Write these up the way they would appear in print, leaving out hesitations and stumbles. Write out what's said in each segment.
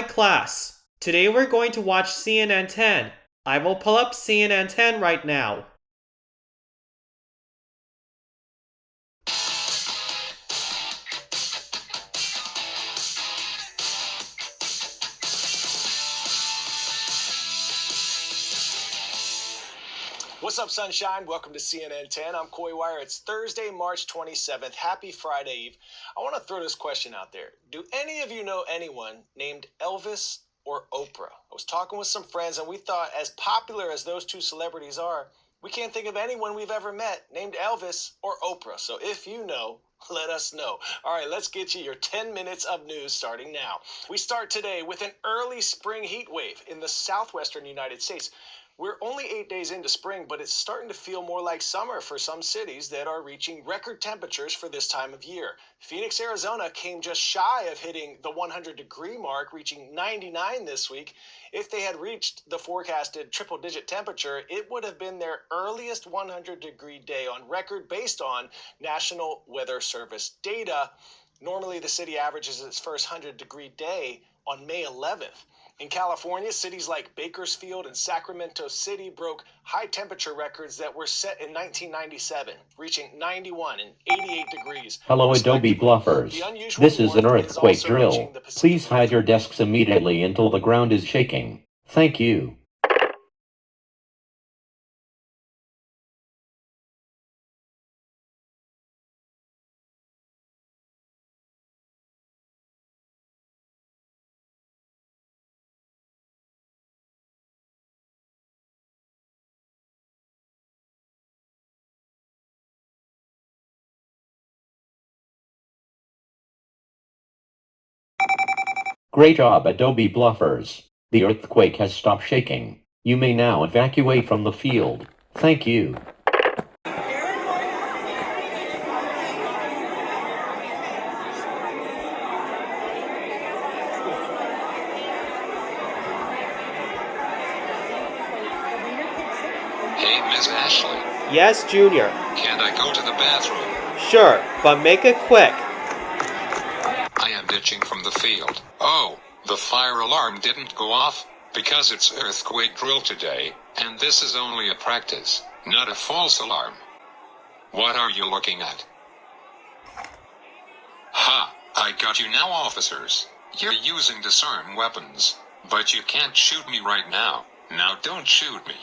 Hi class. Today we're going to watch CNN 10. I will pull up CNN 10 right now. What's up, sunshine? Welcome to CNN 10. I'm Coy Wire. It's Thursday, March 27th. Happy Friday Eve. I want to throw this question out there. Do any of you know anyone named Elvis or Oprah? I was talking with some friends, and we thought, as popular as those two celebrities are, we can't think of anyone we've ever met named Elvis or Oprah. So if you know, let us know. All right, let's get you your 10 minutes of news starting now. We start today with an early spring heat wave in the southwestern United States. We're only 8 days into spring, but it's starting to feel more like summer for some cities that are reaching record temperatures for this time of year. Phoenix, Arizona came just shy of hitting the 100-degree mark, reaching 99 this week. If they had reached the forecasted triple-digit temperature, it would have been their earliest 100-degree day on record based on National Weather Service data. Normally, the city averages its first 100-degree day on May 11th. In California, cities like Bakersfield and Sacramento City broke high-temperature records that were set in 1997, reaching 91 and 88 degrees. Hello, Adobe Bluffers. This is an earthquake drill. Please hide your desks immediately until the ground is shaking. Thank you. Great job, Adobe Bluffers. The earthquake has stopped shaking. You may now evacuate from the field. Thank you. Hey, Miss Ashley. Yes, Junior. Can I go to the bathroom? Sure, but make it quick. I am ditching from the field. Oh, the fire alarm didn't go off? Because it's earthquake drill today, and this is only a practice, not a false alarm. What are you looking at? Ha! I got you now, officers. You're using disarm weapons, but you can't shoot me right now. Now don't shoot me.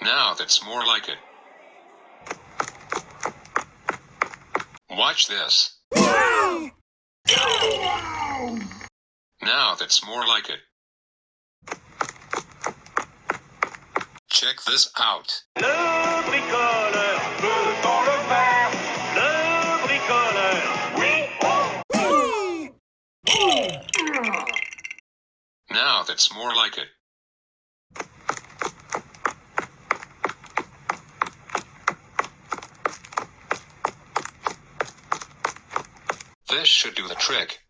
Now that's more like it. Watch this. Now that's more like it. Check this out. Le bricoleur veut dans le vert. Le bricoleur, oui. Now that's more like it. This should do the trick.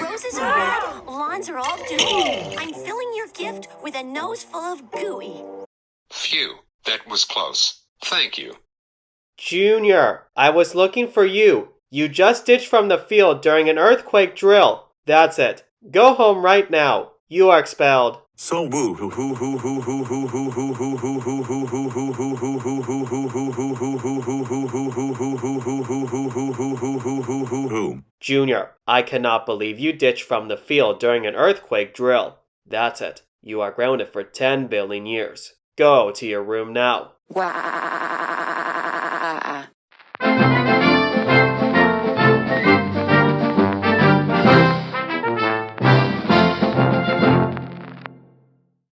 Roses are red, lawns are all dewy. I'm filling your gift with a nose full of gooey. Phew, that was close. Thank you. Junior, I was looking for you. You just ditched from the field during an earthquake drill. That's it. Go home right now. You are expelled. So woo hoo hoo hoo hoo hoo hoo hoo hoo hoo hoo hoo hoo hoo hoo hoo hoo hoo hoo hoo. Junior, I cannot believe you ditched from the field during an earthquake drill. That's it. You are grounded for 10 billion years. Go to your room now. Wow.